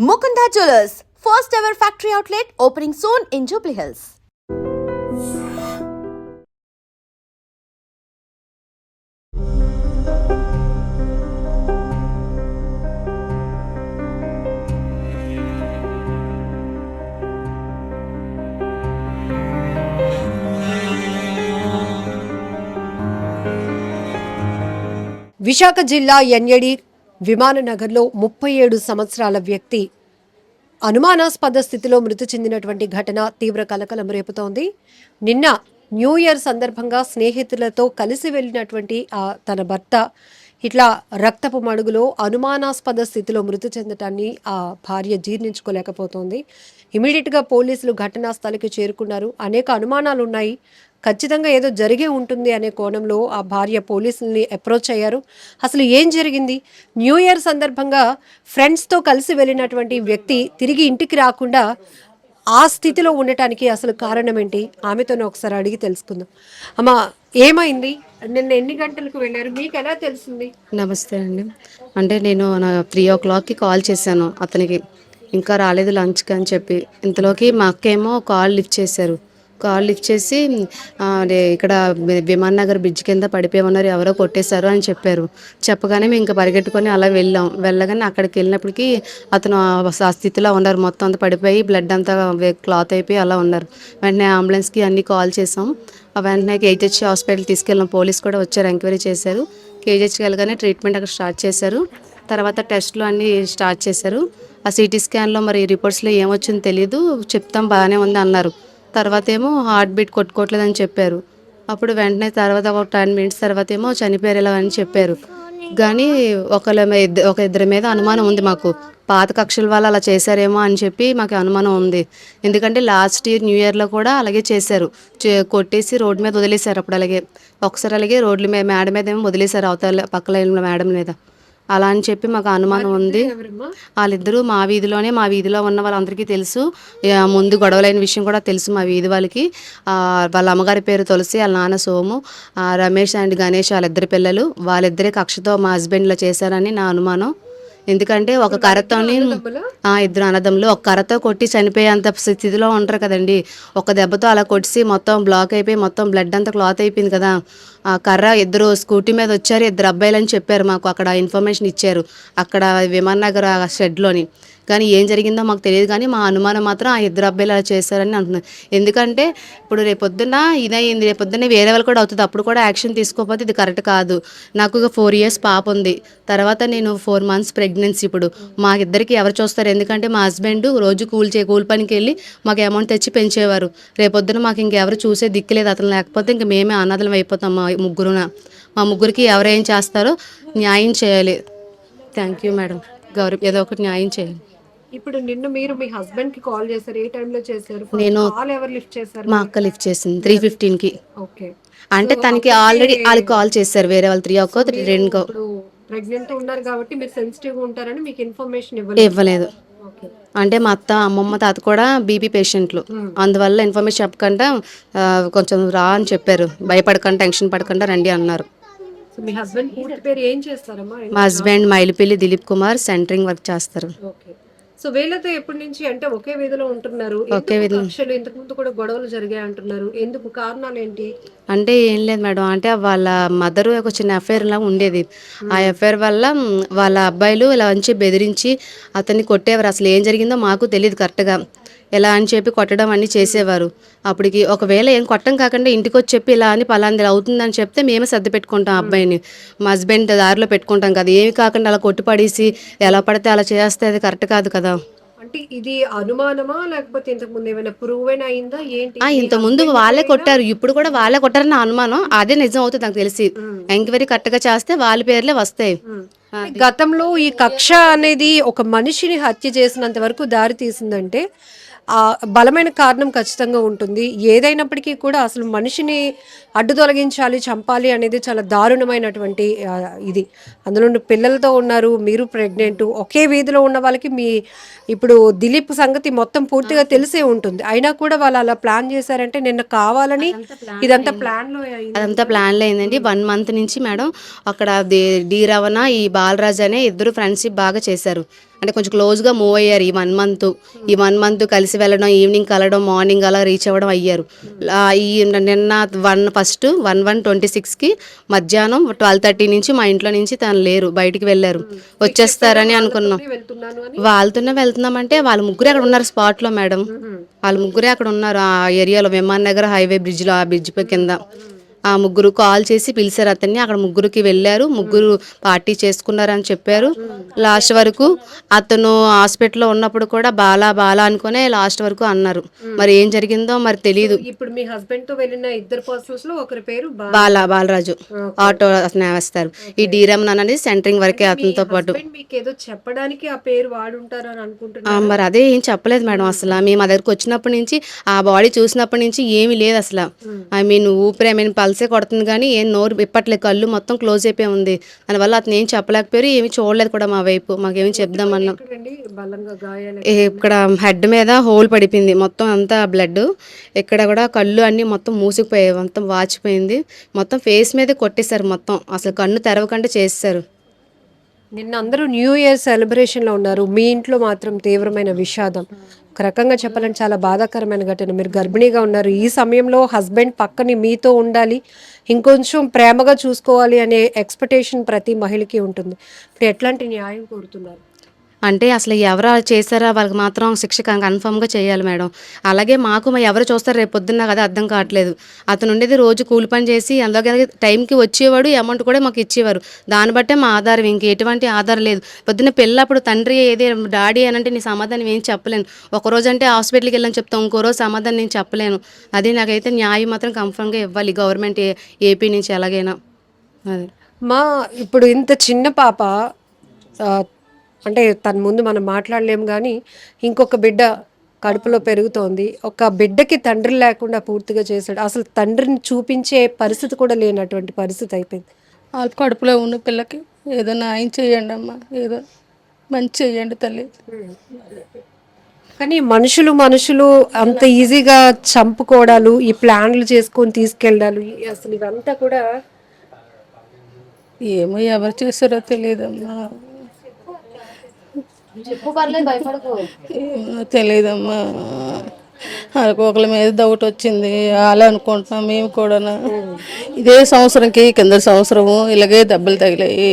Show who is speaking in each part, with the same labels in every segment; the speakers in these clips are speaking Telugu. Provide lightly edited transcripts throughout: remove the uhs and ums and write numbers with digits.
Speaker 1: Mukunda Jewelers, first ever factory outlet opening soon in Jubilee Hills.
Speaker 2: Visakha జిల్లా ఎన్యడి విమాననగర్లో 37 సంవత్సరాల వ్యక్తి అనుమానాస్పద స్థితిలో మృతి చెందినటువంటి ఘటన తీవ్ర కలకలం రేపుతోంది. నిన్న న్యూ ఇయర్ సందర్భంగా స్నేహితులతో కలిసి వెళ్ళినటువంటి తన భర్త ఇట్లా రక్తపు మడుగులో అనుమానాస్పద స్థితిలో మృతి చెందటాన్ని ఆ భార్య జీర్ణించుకోలేకపోతోంది. ఇమీడియట్గా పోలీసులు ఘటనా స్థలికి చేరుకున్నారు. అనేక అనుమానాలు ఉన్నాయి, ఖచ్చితంగా ఏదో జరిగే ఉంటుంది అనే కోణంలో ఆ భార్య పోలీసుల్ని అప్రోచ్ అయ్యారు. అసలు ఏం జరిగింది? న్యూ ఇయర్ సందర్భంగా ఫ్రెండ్స్తో కలిసి వెళ్ళినటువంటి వ్యక్తి తిరిగి ఇంటికి రాకుండా ఆ స్థితిలో ఉండటానికి అసలు కారణం ఏంటి? ఆమెతోనే ఒకసారి అడిగి తెలుసుకుందాం. అమ్మా, ఏమైంది? నిన్న ఎన్ని గంటలకు వెళ్ళారు? మీకు ఎలా తెలిసింది?
Speaker 3: నమస్తే అండి. అంటే నేను 3 o'clockకి కాల్ చేశాను అతనికి, ఇంకా రాలేదు లంచ్కి అని చెప్పి. ఇంతలోకి మా అక్కేమో కాల్ లిఫ్ట్ చేశారు. కాల్ లిఫ్ట్ చేసి ఇక్కడ విమాన్ నగర్ బ్రిడ్జ్ కింద పడిపోయి ఎవరో కొట్టేశారు అని చెప్పారు. చెప్పగానే మేము ఇంకా పరిగెట్టుకొని అలా వెళ్ళగానే అక్కడికి వెళ్ళినప్పటికీ అతను ఆ స్థితిలో ఉన్నారు. మొత్తం అంతా పడిపోయి బ్లడ్ అంతా క్లాత్ అయిపోయి అలా ఉన్నారు. వెంటనే అంబులెన్స్కి అన్నీ కాల్ చేసాం. వెంటనే కేజీహెచ్ హాస్పిటల్ తీసుకెళ్ళాం. పోలీస్ కూడా వచ్చారు, ఎంక్వైరీ చేశారు. కేజీహెచ్కి వెళ్ళగానే ట్రీట్మెంట్ అక్కడ స్టార్ట్ చేశారు. తర్వాత టెస్ట్లు అన్నీ స్టార్ట్ చేశారు. ఆ సిటీ స్కాన్లో మరి రిపోర్ట్స్లో ఏమొచ్చిందో తెలియదు, చెప్తాం బాగానే ఉంది అన్నారు. తర్వాత ఏమో హార్ట్ బీట్ కొట్టుకోవట్లేదని చెప్పారు. అప్పుడు వెంటనే తర్వాత ఒక 10 minutes తర్వాత ఏమో చనిపోయారు ఇలా అని చెప్పారు. కానీ ఒక ఇద్దరి మీద అనుమానం ఉంది మాకు. పాత కక్షల వాళ్ళు అలా చేశారేమో అని చెప్పి మాకు అనుమానం ఉంది. ఎందుకంటే లాస్ట్ ఇయర్ న్యూ ఇయర్లో కూడా అలాగే చేశారు. కొట్టేసి రోడ్డు మీద వదిలేశారు. అప్పుడు అలాగే ఒకసారి అలాగే రోడ్ల మీద మేడ మీద ఏమో వదిలేశారు, అవతల పక్కల మేడం మీద. అలా అని చెప్పి మాకు అనుమానం ఉంది. వాళ్ళిద్దరూ మా వీధిలో ఉన్న వాళ్ళందరికీ తెలుసు. ముందు గొడవలైన విషయం కూడా తెలుసు మా వీధి వాళ్ళకి. వాళ్ళ అమ్మగారి పేరు తులసి, వాళ్ళ నాన్న సోము. రమేష్ అండ్ గణేష్ వాళ్ళిద్దరి పిల్లలు. వాళ్ళిద్దరే కక్షతో మా హస్బెండ్లో చేశారని నా అనుమానం. ఎందుకంటే ఒక కర్రతోని ఇద్దరు అన్నదమ్ములు ఒక కర్రతో కొట్టి చనిపోయేంత స్థితిలో ఉంటారు కదండి. ఒక దెబ్బతో అలా కొట్టి మొత్తం బ్లాక్ అయిపోయి మొత్తం బ్లడ్ అంతా క్లాత్ అయిపోయింది కదా. ఆ కర్ర ఇద్దరు స్కూటీ మీద వచ్చారు, ఇద్దరు అబ్బాయిలు అని చెప్పారు మాకు. అక్కడ ఇన్ఫర్మేషన్ ఇచ్చారు అక్కడ విమాన్ నగర్ షెడ్లోని. కానీ ఏం జరిగిందో మాకు తెలియదు. కానీ మా అనుమానం మాత్రం ఆ ఇద్దరు అబ్బాయిలు అలా చేశారని అంటున్నారు. ఎందుకంటే ఇప్పుడు రేపొద్దున ఇదయింది, రేపొద్దున వేరే వాళ్ళు కూడా అవుతుంది. అప్పుడు కూడా యాక్షన్ తీసుకోకపోతే ఇది కరెక్ట్ కాదు. నాకు 4 years పాప ఉంది. తర్వాత నేను 4 months ప్రెగ్నెన్సీ. ఇప్పుడు మా ఇద్దరికి ఎవరు చూస్తారు? ఎందుకంటే మా హస్బెండ్ రోజు కూలి పనికి వెళ్ళి మాకు అమౌంట్ తెచ్చి పెంచేవారు. రేపొద్దున మాకు ఇంకెవరు చూసే దిక్కులేదు అతను లేకపోతే ఇంక మేమే అనాథలం అయిపోతాం. మా ముగ్గురికి ఎవరేం చేస్తారో న్యాయం చేయాలి. Thank you madam. ఏదో ఒకటి న్యాయం చేయాలి.
Speaker 2: ఇప్పుడు నిన్ను మీరు మీ హస్బెండ్ కి కాల్ చేశారు, ఏ టైంలో చేశారు?
Speaker 3: నేను
Speaker 2: కాల్ ఎవరు లిఫ్ట్ చేశారు?
Speaker 3: మా అక్క లిఫ్ట్ చేసింది 3:15కి.
Speaker 2: ఓకే.
Speaker 3: అంటే తనకి ఆల్రెడీ వాళ్ళు కాల్ చేశారు వేరే వాళ్ళు 3
Speaker 2: ఇప్పుడు ప్రెగ్నెంట్ ఉన్నారు కాబట్టి మీరు సెన్సిటివ్ గా ఉంటారని మీకు ఇన్ఫర్మేషన్
Speaker 3: ఇవ్వలేదు. అంటే మా అమ్మమ్మ తాత కూడా బీపీ పేషెంట్లు, అందువల్ల ఇన్ఫర్మేషన్ చెప్పకుండా కొంచెం రా అని చెప్పారు. భయపడకుండా టెన్షన్ పడకుండా రండి అన్నారు.
Speaker 2: మీ హస్బెండ్ పూర్తి పేరు ఏం చేస్తారమ్మా?
Speaker 3: మా husband Mailupalli Dileep Kumar, centering work చేస్తారు.
Speaker 2: సో వీళ్ళతో ఎప్పటి నుంచి అంటే ఒకే వీధిలో ఉంటున్నారు? ఒకే వీధిలో ఇంతకు ముందు కూడా గొడవలు జరిగాయి అంటున్నారు. ఎందుకు? కారణాలు ఏంటి?
Speaker 3: అంటే ఏం లేదు మేడం, అంటే వాళ్ళ మదర్ ఒక చిన్న అఫైర్ లా ఉండేది. ఆ అఫైర్ వల్ల వాళ్ళ అబ్బాయిలు ఇలా వచ్చి బెదిరించి అతన్ని కొట్టేవారు. అసలు ఏం జరిగిందో మాకు తెలియదు కరెక్ట్గా. ఎలా అని చెప్పి కొట్టడం అన్నీ చేసేవారు. అప్పటికి ఒకవేళ ఏం కొట్టం కాకుండా ఇంటికి వచ్చి చెప్పి ఇలా అని పలాంది అవుతుందని చెప్తే మేమే సర్ది పెట్టుకుంటాం అబ్బాయిని. మా హస్బెండ్ దారిలో పెట్టుకుంటాం కదా. ఏమి కాకుండా అలా కొట్టి పడేసి ఎలా పడితే అలా చేస్తే అది కరెక్ట్ కాదు కదా.
Speaker 2: అంటే ఇది అనుమానమా లేకపోతే ఇంతకు ముందు ఏమైనా ప్రూవెన్ అయిందా ఏంటి?
Speaker 3: ఇంత ముందు వాళ్ళే కొట్టారు, ఇప్పుడు కూడా వాళ్ళే కొట్టారని అనుమానం. అదే నిజం అవుతుంది నాకు తెలిసి. ఎంక్వైరీ కరెక్ట్గా చేస్తే వాళ్ళ పేర్లే వస్తాయి.
Speaker 2: గతంలో ఈ కక్ష అనేది ఒక మనిషిని హత్య చేసినంత వరకు దారి తీసిందంటే బలమైన కారణం ఖచ్చితంగా ఉంటుంది. ఏదైనప్పటికీ కూడా అసలు మనిషిని అడ్డు తొలగించాలి, చంపాలి అనేది చాలా దారుణమైనటువంటి ఇది. అందులో పిల్లలతో ఉన్నారు, మీరు ప్రెగ్నెంట్, ఒకే వీధిలో ఉన్న వాళ్ళకి ఇప్పుడు దిలీప్ సంగతి మొత్తం పూర్తిగా తెలిసే ఉంటుంది. అయినా కూడా వాళ్ళు అలా ప్లాన్ చేశారంటే నిన్న కావాలని ఇదంతా ప్లాన్లో
Speaker 3: అయిందండి. 1 month నుంచి మేడం అక్కడ డి రవణ, ఈ బాలరాజ్ అనే ఇద్దరు ఫ్రెండ్షిప్ బాగా చేశారు. అంటే కొంచెం క్లోజ్గా మూవ్ అయ్యారు ఈ 1 మంత్ కలిసి వెళ్ళడం, ఈవినింగ్ కలవడం, మార్నింగ్ అలా రీచ్ అవ్వడం అయ్యారు. ఈ నిన్న 1/1/26కి మధ్యాహ్నం 12:30 నుంచి మా ఇంట్లో నుంచి తను లేరు, బయటికి వెళ్ళారు. వచ్చేస్తారని అనుకున్నాం. వాళ్ళతోనే వెళ్తున్నామంటే వాళ్ళ ముగ్గురే అక్కడ ఉన్నారు స్పాట్లో మేడం. వాళ్ళ ముగ్గురే అక్కడ ఉన్నారు ఆ ఏరియాలో, విమాన్ నగర్ హైవే బ్రిడ్జ్లో, ఆ బ్రిడ్జ్ కింద. ఆ ముగ్గురు కాల్ చేసి పిలిచారు అతన్ని. అక్కడ ముగ్గురికి వెళ్ళారు, ముగ్గురు పార్టీ చేసుకున్నారని చెప్పారు. లాస్ట్ వరకు అతను హాస్పిటల్లో ఉన్నప్పుడు కూడా బాలా అనుకునే లాస్ట్ వరకు అన్నారు. మరి ఏం జరిగిందో మరి తెలియదు.
Speaker 2: ఇప్పుడు మీ హస్బెండ్ తో వెళ్ళిన ఇద్దరు పర్సన్స్ లో ఒకరి పేరు
Speaker 3: బాలరాజు ఆటో అతను వేస్తారు. ఈ డీరమన్ అనేది సెంటరింగ్ వరకే అతనితో పాటు.
Speaker 2: మీకు ఏదో చెప్పడానికి ఆ పేరు వాడుంటారని అనుకుంటున్నాను.
Speaker 3: మరి అదే ఏం చెప్పలేదు మేడం. అసలు మేము మా దగ్గరకు వచ్చినప్పటి నుంచి, ఆ బాడీ చూసినప్పటి నుంచి ఏమీ లేదు అసలు. ఊపిరి పల్సే కొడుతుంది కానీ ఏం నోరు విప్పట్లేదు, కళ్ళు మొత్తం క్లోజ్ అయిపోయి ఉంది. దానివల్ల అతను ఏం చెప్పలేకపోయారు, ఏమి చూడలేదు కూడా మా వైపు. మాకేమి చెప్దామన్నాం. ఇక్కడ హెడ్ మీద హోల్ పడిపోయింది, మొత్తం అంతా బ్లడ్. ఇక్కడ కూడా కళ్ళు అన్నీ మొత్తం మూసుకుపోయాయి, మొత్తం వాచిపోయింది. మొత్తం ఫేస్ మీద కొట్టేశారు మొత్తం, అసలు కన్ను తెరవకుండా చేస్తారు.
Speaker 2: నిన్న అందరూ న్యూ ఇయర్ సెలబ్రేషన్లో ఉన్నారు, మీ ఇంట్లో మాత్రం తీవ్రమైన విషాదం. ఒక రకంగా చెప్పాలంటే చాలా బాధాకరమైన ఘటన. మీరు గర్భిణీగా ఉన్నారు, ఈ సమయంలో హస్బెండ్ పక్కని మీతో ఉండాలి, ఇంకొంచెం ప్రేమగా చూసుకోవాలి అనే ఎక్స్పెక్టేషన్ ప్రతి మహిళకి ఉంటుంది. ఇప్పుడు ఎట్లాంటి న్యాయం కోరుతున్నారు?
Speaker 3: అంటే అసలు ఎవరు చేశారా వాళ్ళకి మాత్రం శిక్ష కన్ఫర్మ్గా చేయాలి మేడం. అలాగే మాకు ఎవరు చూస్తారు రేపు పొద్దున్న కదా అర్థం కావట్లేదు. అతను ఉండేది రోజు కూలి పని చేసి అలాగే టైంకి వచ్చేవాడు, అమౌంట్ కూడా మాకు ఇచ్చేవారు. దాన్ని బట్టే మా ఆధారం, ఇంక ఎటువంటి ఆధారం లేదు. పొద్దున్న పెళ్ళప్పుడు తండ్రి ఏది డాడీ అని అంటే నీ సమాధానం ఏం చెప్పలేను. ఒకరోజు అంటే హాస్పిటల్కి వెళ్ళని చెప్తాను, ఇంకో రోజు సమాధానం నేను చెప్పలేను. అది నాకైతే న్యాయం మాత్రం కన్ఫర్మ్గా ఇవ్వాలి గవర్నమెంట్, ఏపీ నుంచి ఎలాగైనా. అది
Speaker 2: ఇప్పుడు ఇంత చిన్న పాప, అంటే తన ముందు మనం మాట్లాడలేము కానీ ఇంకొక బిడ్డ కడుపులో పెరుగుతోంది. ఒక బిడ్డకి తండ్రి లేకుండా పూర్తిగా చేశాడు. అసలు తండ్రిని చూపించే పరిస్థితి కూడా లేనటువంటి పరిస్థితి అయిపోయింది.
Speaker 4: వాళ్ళ కడుపులో ఉన్న పిల్లకి ఏదో న్యాయం చేయండి అమ్మా, ఏదో మంచి చేయండి తల్లి.
Speaker 2: కానీ మనుషులు అంత ఈజీగా చంపుకోవడాలు, ఈ ప్లాన్లు చేసుకొని తీసుకెళ్ళడాలు, అసలు ఇవంతా కూడా
Speaker 4: ఏమో ఎవరు చేశారో తెలియదమ్మా, తెలియదమ్మా. ఒకళ్ళ మీద డౌట్ వచ్చింది, అలా అనుకుంటున్నాం మేము కూడా. ఇదే సంవత్సరంకి కింద సంవత్సరము ఇలాగే దెబ్బలు తగిలాయి,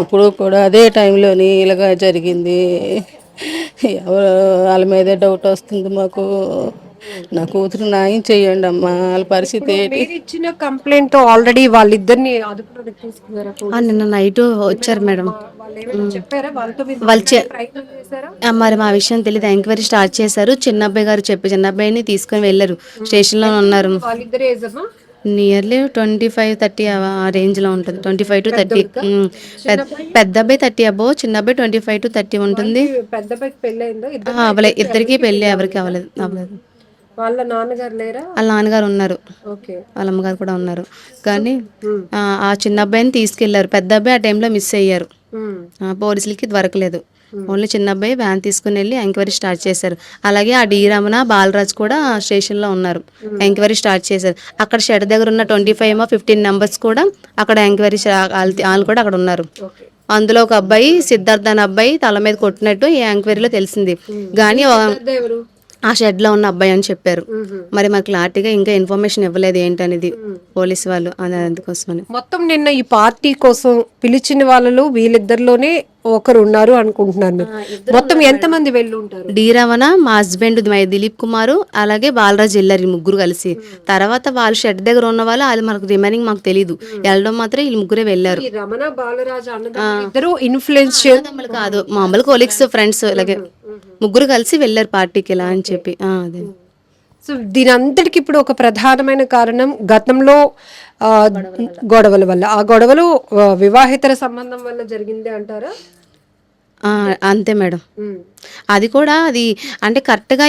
Speaker 4: ఇప్పుడు కూడా అదే టైంలోని ఇలాగ జరిగింది. ఎవరు వాళ్ళ మీదే డౌట్ వస్తుంది మాకు. నా కూతురు న్యాయం చేయండి అమ్మా, వాళ్ళ పరిస్థితి ఏంటి?
Speaker 2: ఇచ్చిన కంప్లైంట్ ఆల్రెడీ వాళ్ళిద్దరిని అదుపులోకి తీసుకున్నారా?
Speaker 3: నిన్న నైట్ వచ్చారు మేడం. మరి మా విషయం తెలియదు, ఎంక్వైరీ స్టార్ట్ చేశారు. చిన్న అబ్బాయి గారు చిన్న అబ్బాయిని తీసుకొని వెళ్ళారు, స్టేషన్లో ఉన్నారు. నియర్లీ 25-30 ఆ రేంజ్లో ఉంటుంది, 25 to 30. పెద్ద అబ్బాయి 30 అబోవ్, చిన్న అబ్బాయి 25 to 30 ఉంటుంది. అవలేదు, ఇద్దరికి పెళ్ళి ఎవరికి అవ్వలేదు.
Speaker 2: వాళ్ళ నాన్నగారు లేరా?
Speaker 3: వాళ్ళ నాన్నగారు ఉన్నారు, వాళ్ళ అమ్మగారు కూడా ఉన్నారు. కానీ ఆ చిన్న అబ్బాయిని తీసుకెళ్లారు, పెద్ద అబ్బాయి ఆ టైంలో మిస్ అయ్యారు, పోలీసులకి దొరకలేదు. ఓన్లీ చిన్న అబ్బాయి వ్యాన్ తీసుకుని వెళ్ళి ఎంక్వైరీ స్టార్ట్ చేశారు. అలాగే ఆ డీరమణ బాలరాజ్ కూడా స్టేషన్లో ఉన్నారు, ఎంక్వైరీ స్టార్ట్ చేశారు. అక్కడ షెడ్ దగ్గర ఉన్న 15 మెంబర్స్ కూడా అక్కడ ఎంక్వైరీ వాళ్ళు కూడా అక్కడ ఉన్నారు. అందులో ఒక అబ్బాయి సిద్ధార్థ అనే అబ్బాయి తల మీద కొట్టినట్టు ఈ ఎంక్వైరీలో తెలిసింది. కానీ ఆ షెడ్ లో ఉన్న అబ్బాయి అని చెప్పారు. మరి మాకు క్లారిటీగా ఇంకా ఇన్ఫర్మేషన్ ఇవ్వలేదు ఏంటనేది పోలీసు వాళ్ళు, అందుకోసమని.
Speaker 2: మొత్తం నిన్న ఈ పార్టీ కోసం పిలిచిన వాళ్ళలో వీళ్ళిద్దరిలోనే ఒకరు ఉన్నారు అనుకుంటున్నాను మీరు. మొత్తం ఎంతమంది వెళ్ళి ఉంటారు?
Speaker 3: డీరమణ, మా హస్బెండ్ దిలీప్ కుమార్, అలాగే బాలరాజ్ వెళ్ళారు, ఈ ముగ్గురు కలిసి. తర్వాత వాళ్ళు షెడ్ దగ్గర ఉన్న వాళ్ళు, అది మనకు రిమైనింగ్ మాకు తెలియదు, వెళ్ళడం మాత్రం వీళ్ళు ముగ్గురే వెళ్ళారు.
Speaker 2: రమణ బాలరాజ్ ఇద్దరు ఇన్ఫ్లుయెన్స్
Speaker 3: కాదు, మామూలు కొలీగ్స్, ఫ్రెండ్స్, అలాగే ముగ్గురు కలిసి వెళ్ళారు పార్టీకి ఇలా అని చెప్పి. అదే.
Speaker 2: సో దీని అంతటికి ఇప్పుడు ఒక ప్రధానమైన కారణం గతంలో గొడవల వల్ల, ఆ గొడవలు వివాహేతర సంబంధం వల్ల జరిగింది అంటారా?
Speaker 3: అంతే మేడం. అది కూడా అది అంటే కరెక్ట్గా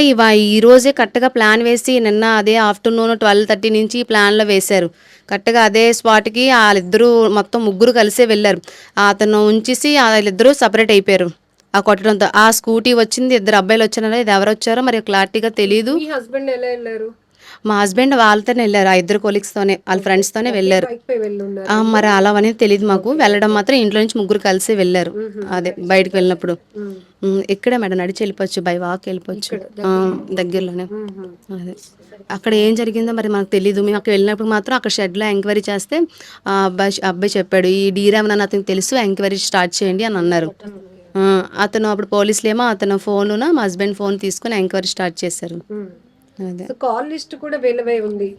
Speaker 3: ఈ రోజే కరెక్ట్గా ప్లాన్ వేసి నిన్న అదే ఆఫ్టర్నూన్ 12:30 నుంచి ప్లాన్లో వేశారు. కరెక్ట్గా అదే స్పాట్కి వాళ్ళిద్దరూ మొత్తం ముగ్గురు కలిసే వెళ్ళారు. అతను ఉంచేసి వాళ్ళిద్దరూ సపరేట్ అయిపోయారు ఆ కొట్టడంతో. ఆ స్కూటీ వచ్చింది, 2 అబ్బాయిలు వచ్చారో, ఇది ఎవరు వచ్చారో మరి క్లారిటీగా తెలియదు.
Speaker 2: హస్బెండ్ ఎలా వెళ్ళారు?
Speaker 3: మా హస్బెండ్ వాళ్ళతోనే వెళ్ళారు, ఆ ఇద్దరు కొలీగ్స్తోనే వాళ్ళ ఫ్రెండ్స్తోనే వెళ్ళారు.
Speaker 2: బైక్ పై వెళ్ళున్నారు.
Speaker 3: మరి అలా అనేది తెలియదు మాకు. వెళ్ళడం మాత్రం ఇంట్లో నుంచి ముగ్గురు కలిసి వెళ్ళారు. అదే బయటకు వెళ్ళినప్పుడు ఇక్కడే మేడం నడిచి వెళ్ళిపోవచ్చు, బై వాక్ వెళ్ళిపోవచ్చు. దగ్గరలోనే. అదే అక్కడ ఏం జరిగిందో మరి మనకు తెలీదు. మేము అక్కడ వెళ్ళినప్పుడు మాత్రం అక్కడ షెడ్లో ఎంక్వైరీ చేస్తే అబ్బాయి చెప్పాడు, ఈ డీరామ్ అని అతనికి తెలుసు, ఎంక్వైరీ స్టార్ట్ చేయండి అని అన్నారు. అతను అప్పుడు పోలీసులు ఏమో అతను ఫోన్లోన మా హస్బెండ్ ఫోన్ తీసుకుని ఎంక్వైరీ స్టార్ట్ చేశారు. అదే
Speaker 2: కాల్ లిస్ట్ కూడా వీళ్ళవే ఉంది.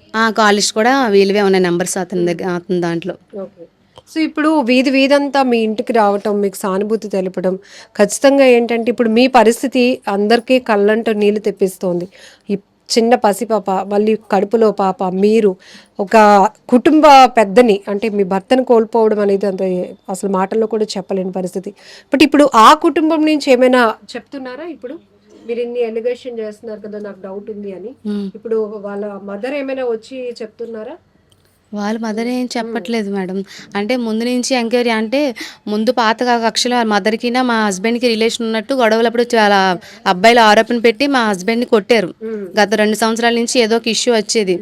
Speaker 3: కాల్ లిస్ట్ కూడా వీలువే ఉన్నాయి, నెంబర్స్ అతని దగ్గర, అతని దాంట్లో.
Speaker 2: సో ఇప్పుడు వీధంతా మీ ఇంటికి రావటం, మీకు సానుభూతి తెలపడం ఖచ్చితంగా ఏంటంటే ఇప్పుడు మీ పరిస్థితి అందరికీ కళ్ళంట నీళ్లు తెప్పిస్తోంది. ఈ చిన్న పసిపాప, మళ్ళీ కడుపులో పాప, మీరు ఒక కుటుంబ పెద్దని అంటే మీ భర్తను కోల్పోవడం అనేది అంత అసలు మాటల్లో కూడా చెప్పలేని పరిస్థితి. బట్ ఇప్పుడు ఆ కుటుంబం నుంచి ఏమైనా చెప్తున్నారా? ఇప్పుడు మీరు ఇన్ని ఎలిగేషన్ చేస్తున్నారు కదా, నాకు డౌట్ ఉంది అని. ఇప్పుడు వాళ్ళ మదర్ ఏమైనా వచ్చి చెప్తున్నారా?
Speaker 3: వాళ్ళ మదర్ ఏం చెప్పట్లేదు మేడం. అంటే ముందు నుంచి ఎంక్వైరీ అంటే ముందు పాత కక్షలో మదర్కి మా హస్బెండ్కి రిలేషన్ ఉన్నట్టు గొడవలప్పుడు చాలా అబ్బాయిలు ఆరోపణ పెట్టి మా హస్బెండ్ని కొట్టారు. గత 2 సంవత్సరాల నుంచి ఏదో ఒక ఇష్యూ వచ్చేది.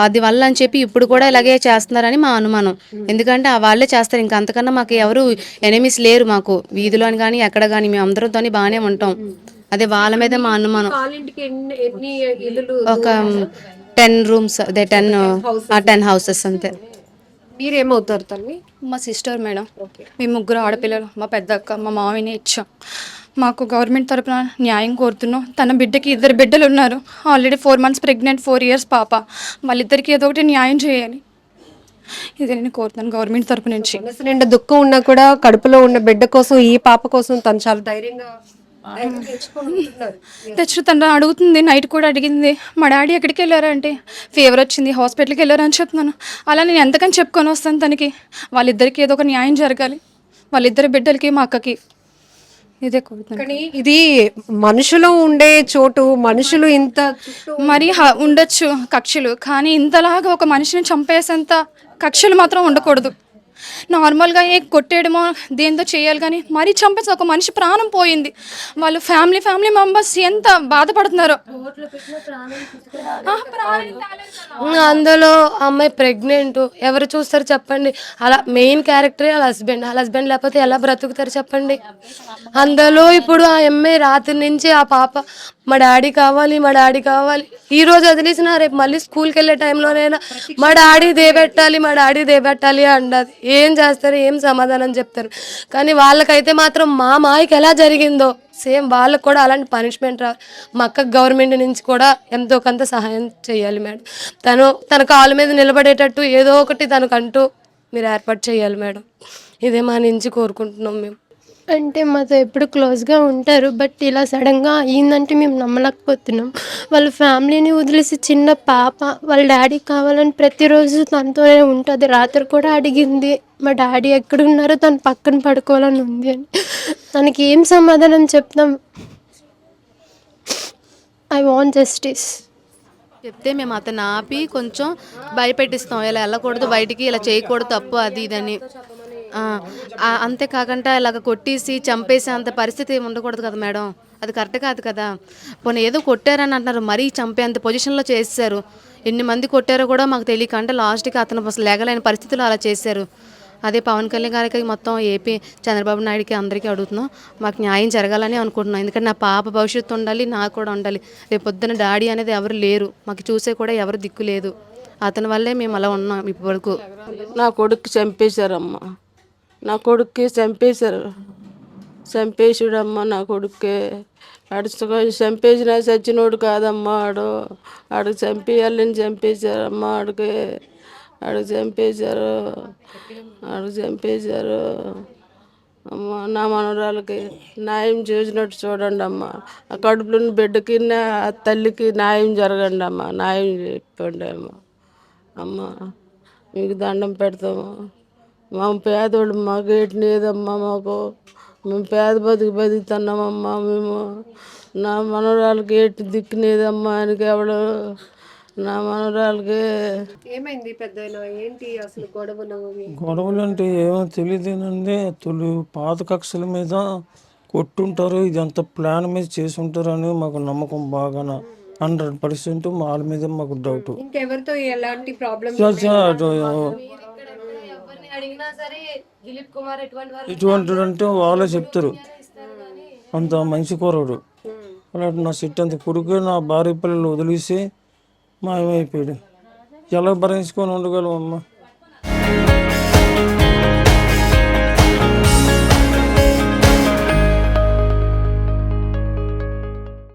Speaker 3: అది వల్ల అని చెప్పి ఇప్పుడు కూడా ఇలాగే చేస్తున్నారని మా అనుమానం. ఎందుకంటే వాళ్ళే చేస్తారు, ఇంకా అంతకన్నా మాకు ఎవరు ఎనిమిస్ లేరు మాకు, వీధిలో కానీ ఎక్కడ కానీ మేము అందరితో బాగానే ఉంటాం. అదే వాళ్ళ మీద మా అనుమానం. ఒక 10 రూమ్స్, అదే 10 హౌసెస్ అంతే.
Speaker 2: మీరేమవుతారు తల్లి?
Speaker 5: మా సిస్టర్ మేడం. మేము ముగ్గురు ఆడపిల్లలు, మా పెద్ద అక్క, మా మామయ్యని ఇచ్చాం. మాకు గవర్నమెంట్ తరపున న్యాయం కోరుతున్నాం. తన బిడ్డకి 2 బిడ్డలు ఉన్నారు, ఆల్రెడీ 4 months ప్రెగ్నెంట్, 4 years పాప. వాళ్ళిద్దరికి ఏదో ఒకటి న్యాయం చేయాలి, ఇది నేను కోరుతున్నాను గవర్నమెంట్ తరపు నుంచి.
Speaker 2: మనసు నిండా దుఃఖం ఉన్నా కూడా కడుపులో ఉన్న బిడ్డ కోసం, ఈ పాప కోసం తను చాలా ధైర్యంగా
Speaker 5: తెచ్చు తను అడుగుతుంది, నైట్ కూడా అడిగింది, మా డాడీ ఎక్కడికి వెళ్ళారా అంటే ఫీవర్ వచ్చింది హాస్పిటల్కి వెళ్ళారా అని చెప్తున్నాను. అలా నేను ఎంతకని చెప్పుకొని వస్తాను తనకి. వాళ్ళిద్దరికి ఏదో ఒక న్యాయం జరగాలి, వాళ్ళిద్దరి బిడ్డలకి, మా అక్కకి. ఇదే కోరుతున్నాను.
Speaker 2: కానీ ఇది మనుషులు ఉండే చోటు, మనుషులు ఇంత
Speaker 5: మరి ఉండొచ్చు కక్షలు, కానీ ఇంతలాగా ఒక మనిషిని చంపేసేంత కక్షలు మాత్రం ఉండకూడదు. నార్మల్గా కొట్టేయడమో దేంతో చేయాలి, కానీ మరీ చంపేసి ఒక మనిషి ప్రాణం పోయింది. వాళ్ళు ఫ్యామిలీ మెంబర్స్ ఎంత బాధపడుతున్నారో.
Speaker 6: అందులో అమ్మాయి ప్రెగ్నెంట్, ఎవరు చూస్తారు చెప్పండి? అలా మెయిన్ క్యారెక్టరే వాళ్ళ హస్బెండ్ లేకపోతే ఎలా బ్రతుకుతారు చెప్పండి? అందులో ఇప్పుడు ఆ అమ్మాయి రాత్రి నుంచి ఆ పాప మా డాడీ కావాలి, మా డాడీ కావాలి, ఈ రోజు వదిలేసిన రేపు మళ్ళీ స్కూల్కి వెళ్ళే టైంలోనైనా మా డాడీ దేబెట్టాలి, మా డాడీ దేబెట్టాలి అంటది. ఏం చేస్తారు, ఏం సమాధానం చెప్తారు? కానీ వాళ్ళకైతే మాత్రం మా మాయకి ఎలా జరిగిందో సేమ్ వాళ్ళకు కూడా అలాంటి పనిష్మెంట్ రావాలి. మా అక్కకు గవర్నమెంట్ నుంచి కూడా ఎంతో కొంత సహాయం చేయాలి మేడం. తన కాళ్ళ మీద నిలబడేటట్టు ఏదో ఒకటి తనకంటూ మీరు ఏర్పాటు చేయాలి మేడం. ఇదే మా నుంచి కోరుకుంటున్నాం మేము.
Speaker 7: అంటే మాతో ఎప్పుడు క్లోజ్గా ఉంటారు, బట్ ఇలా సడన్గా అయ్యిందంటే మేము నమ్మలేకపోతున్నాం. వాళ్ళ ఫ్యామిలీని వదిలేసి చిన్న పాప వాళ్ళ డాడీ కావాలని ప్రతిరోజు తనతోనే ఉంటుంది. రాత్రి కూడా అడిగింది, మా డాడీ ఎక్కడున్నారో తను పక్కన పడుకోవాలని ఉంది అని. తనకి ఏం సమాధానం చెప్తాం? I want justice.
Speaker 3: చెప్తే మేము అతను ఆపి కొంచెం భయపెట్టిస్తాం, ఇలా వెళ్ళకూడదు బయటికి, ఇలా చేయకూడదు, తప్పు అది ఇదని. అంతేకాకుండా ఇలాగ కొట్టేసి చంపేసి అంత పరిస్థితి ఉండకూడదు కదా మేడం, అది కరెక్ట్ కాదు కదా. పోనీ ఏదో కొట్టారని అంటున్నారు, మరీ చంపేంత పొజిషన్లో చేశారు. ఎన్ని మంది కొట్టారో కూడా మాకు తెలియక, అంటే లాస్ట్కి అతను అసలు లేగలేని పరిస్థితుల్లో అలా చేశారు. అదే పవన్ కళ్యాణ్ గారికి, మొత్తం ఏపీ చంద్రబాబు నాయుడుకి అందరికీ అడుగుతున్నాం, మాకు న్యాయం జరగాలని అనుకుంటున్నాం. ఎందుకంటే నా పాప భవిష్యత్తు ఉండాలి, నాకు కూడా ఉండాలి. రేపు పొద్దున్న డాడీ అనేది ఎవరు లేరు, మాకు చూసే కూడా ఎవరు దిక్కు లేదు. అతని వల్లే మేము అలా ఉన్నాం ఇప్పటి వరకు.
Speaker 4: నా కొడుకు చంపేశారమ్మా, నా కొడుక్కి చంపేసాడమ్మా నా కొడుక్కే. ఆడు చంపేసిన చచ్చినోడు కాదమ్మా, ఆడు చంపేయాలని చంపేశారమ్మా, ఆడు చంపేశారు అమ్మ. నా మనవరాలకి న్యాయం చేసినట్టు చూడండి అమ్మా. ఆ కడుపులోని బిడ్డకి ఆ తల్లికి న్యాయం జరగండి అమ్మా, న్యాయం చెప్పండి అమ్మా. అమ్మ మీకు దండం పెడతాము. మా పేదోళ్ళు మాకు ఏటి లేదమ్మా, మేము పేద బతుకుతున్నామమ్మా మేము. నా మనవరాలకి ఏటి దిక్కు లేదమ్మా, ఆయనకి ఎవడు నా మనవరాలకి.
Speaker 2: ఏమైంది పెద్దయినా? ఏంటి అసలు
Speaker 8: గొడవలు అంటే ఏమో తెలియదేనండి. పాత కక్షల మీద కొట్టుంటారు, ఇదంతా ప్లాన్ మీద చేసి ఉంటారు అని మాకు నమ్మకం బాగా. 100% వాళ్ళ మీద మాకు డౌట్.
Speaker 2: ఇంకెవరితో ఎలాంటి ప్రాబ్లమ్
Speaker 6: ఎవరిని అడిగినా సరే దిలీప్ కుమార్ ఎటువంటి వాళ్ళు
Speaker 8: ఇటువంటి అంటే వాళ్ళే చెప్తారు, అంత మంచి కూరడు. అలాంటి నా సిట్ అంత కొడుకు నా భార్య పిల్లలు వదిలేసి మాయమైపోయాడు. ఎలా భరించుకొని ఉండగలమమ్మా?